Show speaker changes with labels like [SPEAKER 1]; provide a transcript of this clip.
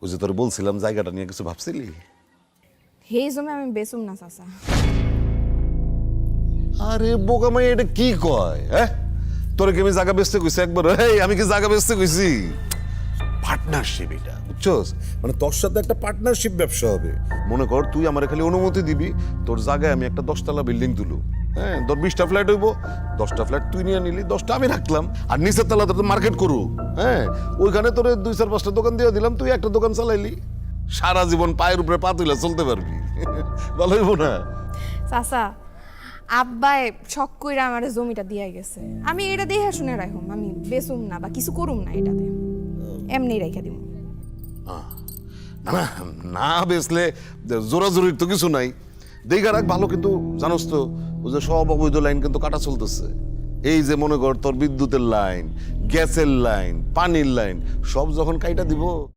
[SPEAKER 1] ওই যে তোর বলছিলাম জায়গাটা নিয়ে কিছু ভাবছিলি?
[SPEAKER 2] সেই জমি আমি বেচুম না চাচা।
[SPEAKER 1] আরে বোকা মাই, এটা কি কয়? হ্যাঁ, তোরে কি আমি জায়গা বেচতে কইছি একবার? এই আমি কি জায়গা বেচতে কইছি? পার্টনারশিপ এটা, বুঝছস? মানে তোর সাথে একটা পার্টনারশিপ ব্যবসা হবে। মনে কর তুই আমার খালি অনুমতি দিবি, তোর জায়গায় আমি একটা 10তলা বিল্ডিং তুলু। হ্যাঁ, তোর 20টা ফ্ল্যাট হইব, 10টা ফ্ল্যাট তুই নিয়ে নিলি, 10টা আমি রাখলাম, আর নিচের তলা তোর মার্কেট করু। হ্যাঁ, ওইখানে তোর 2-4-5টা দোকান দিয়ে দিলাম, তুই একটা দোকান চালাইলি, সারা জীবন পায়ের উপরে পা তুলে চলতে পারবি। ভালো হইব না?
[SPEAKER 2] চাচা, আব্বাই শখ কইরা আমার জমিটা দিয়া গেছে, আমি এটা দেখে শুনে রাখুম, আমি বেচুম না বা কিছু করুম না, এটাতে এমনি রেখে দিব।
[SPEAKER 1] না না, বেচলে জোরাজোরির তো কিছু নাই, দেখা রাখ ভালো। কিন্তু জানোস তো ওই যে সব অবৈধ লাইন কিন্তু কাটা চলতেছে। এই যে মনে কর তোর বিদ্যুতের লাইন, গ্যাসের লাইন, পানির লাইন, সব যখন কাইটা দিব